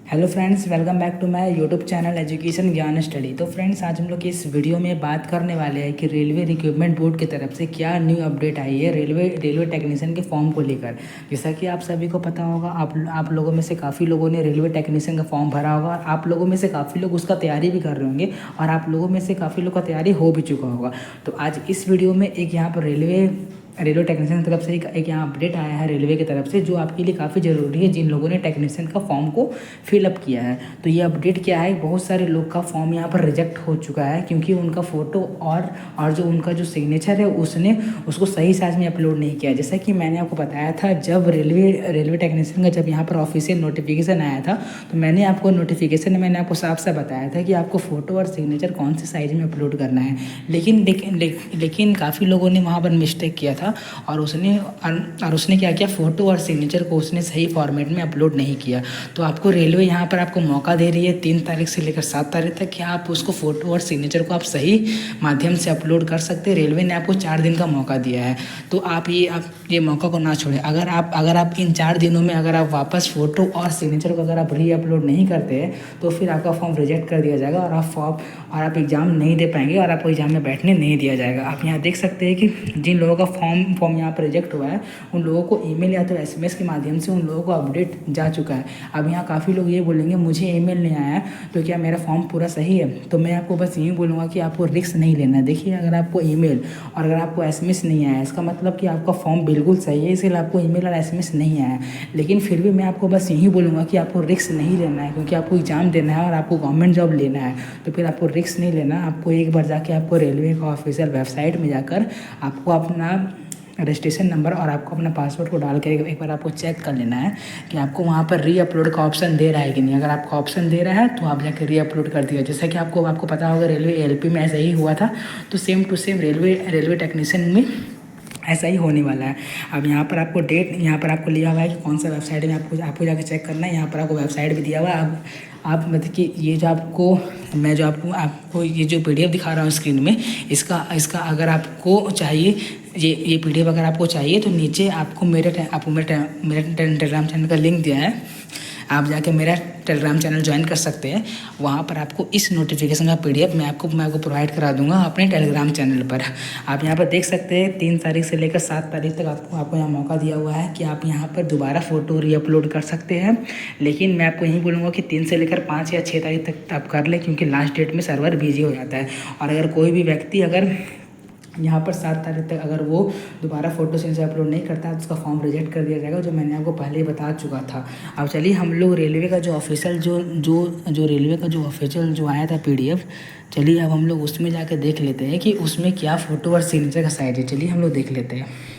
Hello friends, welcome back to my YouTube channel education ज्ञान study. तो friends, आज हम लोग इस वीडियो में बात करने वाले हैं कि रेलवे रिक्रूटमेंट बोर्ड की तरफ से क्या न्यू अपडेट आई है रेलवे टेक्नीशियन के फॉर्म को लेकर। जैसा कि आप सभी को पता होगा, आप लोगों में से काफ़ी लोगों ने रेलवे टेक्नीशियन का फॉर्म भरा होगा और आप लोगों में से काफ़ी लोग उसका तैयारी भी कर रहे होंगे और आप लोगों में से काफ़ी लोग का तैयारी हो भी चुका होगा। तो आज इस वीडियो में एक यहाँ पर रेलवे टेक्नीशियन की तरफ से एक यहाँ अपडेट आया है रेलवे की तरफ से, जो आपके लिए काफ़ी ज़रूरी है जिन लोगों ने टेक्नीशियन का फॉर्म को फिलअप किया है। तो ये अपडेट क्या है, बहुत सारे लोग का फॉर्म यहाँ पर रिजेक्ट हो चुका है क्योंकि उनका फ़ोटो और जो उनका जो सिग्नेचर है उसने उसको सही साइज में अपलोड नहीं किया। जैसा कि मैंने आपको बताया था, जब रेलवे टेक्नीशियन का जब यहाँ पर ऑफिशियल नोटिफिकेशन आया था तो मैंने आपको नोटिफिकेशन में मैंने आपको साफ साफ बताया था कि आपको फ़ोटो और सिग्नेचर कौन से साइज़ में अपलोड करना है। लेकिन काफ़ी लोगों ने वहाँ पर मिस्टेक किया था और उसने क्या किया, फ़ोटो और सिग्नेचर को उसने सही फॉर्मेट में अपलोड नहीं किया। तो आपको रेलवे यहाँ पर आपको मौका दे रही है 3 तारीख से लेकर 7 तारीख तक कि आप उसको फ़ोटो और सिग्नेचर को आप सही माध्यम से अपलोड कर सकते हैं। रेलवे ने आपको 4 दिन का मौका दिया है, तो आप ये मौका को ना छोड़ें। अगर आप इन 4 दिनों में अगर आप वापस फ़ोटो और सिग्नेचर को अगर आप री अपलोड नहीं करते हैं तो फिर आपका फॉर्म रिजेक्ट कर दिया जाएगा और आप एग्ज़ाम नहीं दे पाएंगे और आपको एग्ज़ाम में बैठने नहीं दिया जाएगा। आप यहाँ देख सकते हैं कि जिन लोगों का फॉर्म यहाँ पर रिजेक्ट हुआ है उन लोगों को ईमेल या तो एसएमएस के माध्यम से उन लोगों को अपडेट जा चुका है। अब यहाँ काफ़ी लोग ये बोलेंगे मुझे ईमेल नहीं आया तो क्या मेरा फॉर्म पूरा सही है? तो मैं आपको बस यही बोलूँगा कि आपको रिस्क नहीं लेना है। देखिए, अगर आपको ईमेल और अगर आपको एसएमएस नहीं आया, इसका मतलब कि आपका फॉर्म बिल्कुल सही है, इसलिए आपको ईमेल और एसएमएस नहीं आया। लेकिन फिर भी मैं आपको बस यही बोलूँगा कि आपको रिस्क नहीं लेना है, क्योंकि आपको एग्ज़ाम देना है और आपको गवर्नमेंट जॉब लेना है। तो फिर आपको रिस्क नहीं लेना। आपको एक बार जाके आपको रेलवे का ऑफिशियल वेबसाइट में जाकर आपको अपना रजिस्ट्रेशन नंबर और आपको अपना पासवर्ड को डाल कर एक बार आपको चेक कर लेना है कि आपको वहाँ पर री अपलोड का ऑप्शन दे रहा है कि नहीं। अगर आपको ऑप्शन दे रहा है तो आप जाकर री अपलोड कर दिया। जैसा कि आपको पता होगा, रेलवे एलपी में ऐसा ही हुआ था, तो same to same railway technician में ऐसा ही होने वाला है। अब यहाँ पर आपको डेट यहाँ पर आपको लिया हुआ है कि कौन सा वेबसाइट में आपको जाकर चेक करना है। यहाँ पर आपको वेबसाइट भी दिया हुआ है। अब आप मतलब कि ये जो आपको ये जो पीडीएफ दिखा रहा हूँ स्क्रीन में, इसका अगर आपको चाहिए, ये पीडीएफ अगर आपको चाहिए तो नीचे आपको मेरे टेलीग्राम चैनल का लिंक दिया है। आप जाके मेरा टेलीग्राम चैनल ज्वाइन कर सकते हैं। वहाँ पर आपको इस नोटिफिकेशन का पीडीएफ मैं आपको प्रोवाइड करा दूंगा अपने टेलीग्राम चैनल पर। आप यहाँ पर देख सकते हैं 3 तारीख से लेकर 7 तारीख तक आपको यहाँ मौका दिया हुआ है कि आप यहाँ पर दोबारा फ़ोटो री अपलोड कर सकते हैं। लेकिन मैं आपको यही बोलूँगा कि 3 से लेकर 5 या 6 तारीख तक आप कर लें, क्योंकि लास्ट डेट में सर्वर बिजी हो जाता है। और अगर कोई भी व्यक्ति अगर यहाँ पर 7 तारीख तक अगर वो दोबारा फ़ोटो से अपलोड नहीं करता है तो उसका फॉर्म रिजेक्ट कर दिया जाएगा, जो मैंने आपको पहले ही बता चुका था। अब चलिए हम लोग रेलवे का जो ऑफिशियल जो रेलवे का जो ऑफिशियल जो आया था पीडीएफ, चलिए अब हम लोग उसमें जाकर देख लेते हैं कि उसमें क्या फ़ोटो और सिग्नेचर का साइज है। चलिए हम लोग देख लेते हैं।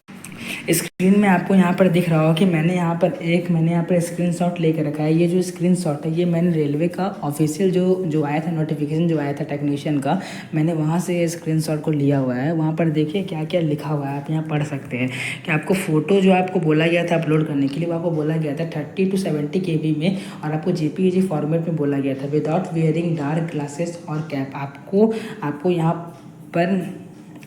स्क्रीन में आपको यहाँ पर दिख रहा होगा कि मैंने यहाँ पर स्क्रीनशॉट लेकर रखा है। ये जो स्क्रीनशॉट है ये मैंने रेलवे का ऑफिशियल जो आया था नोटिफिकेशन जो आया था टेक्नीशियन का, मैंने वहाँ से स्क्रीनशॉट को लिया हुआ है। वहाँ पर देखिए क्या क्या लिखा हुआ है, आप यहाँ पढ़ सकते हैं कि आपको फ़ोटो जो आपको बोला गया था अपलोड करने के लिए, वो आपको बोला गया था 30 to 70 KB में, और आपको जेपीईजी फॉर्मेट में बोला गया था विदाउट वेयरिंग डार्क ग्लासेस और कैप। आपको यहाँ पर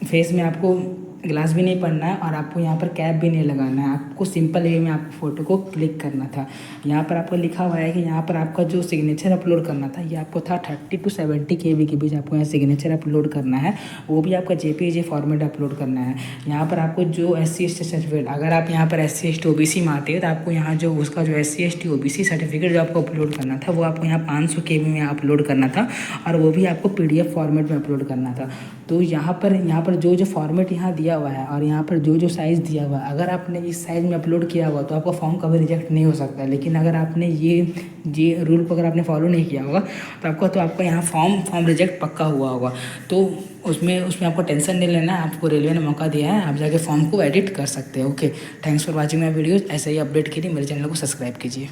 फेस में आपको ग्लास भी नहीं पहनना है और आपको यहाँ पर कैप भी नहीं लगाना है। आपको सिंपल वे में आपको फ़ोटो को क्लिक करना था। यहाँ पर आपको लिखा हुआ है कि यहाँ पर आपका जो सिग्नेचर अपलोड करना था ये आपको था 30 to 70 KB के बीच आपको यहाँ सिग्नेचर अपलोड करना है, वो भी आपका जेपीईजी फॉर्मेट अपलोड करना है। यहाँ पर आपको जो SC ST सर्टिफिकेट, अगर आप यहाँ पर SC ST OBC में आते हैं तो आपको यहाँ जो उसका जो SC ST OBC सर्टिफिकेट जो आपको अपलोड करना था वो आपको यहाँ 500 KB में अपलोड करना था और वो भी आपको PDF फॉर्मेट में अपलोड करना था। तो यहाँ पर जो फॉर्मेट यहाँ दिया हुआ है और यहाँ पर जो साइज़ दिया हुआ है, अगर आपने इस साइज़ में अपलोड किया हुआ तो आपका फॉर्म कभी रिजेक्ट नहीं हो सकता। लेकिन अगर आपने ये रूल को अगर आपने फॉलो नहीं किया होगा तो आपका यहाँ फॉर्म रिजेक्ट पक्का हुआ होगा। तो उसमें आपको टेंशन नहीं लेना है। आपको रेलवे ने मौका दिया है, आप जाके फॉर्म को एडिट कर सकते हैं। Okay, thanks for watching my videos. ऐसे ही अपडेट के लिए मेरे चैनल को सब्सक्राइब कीजिए।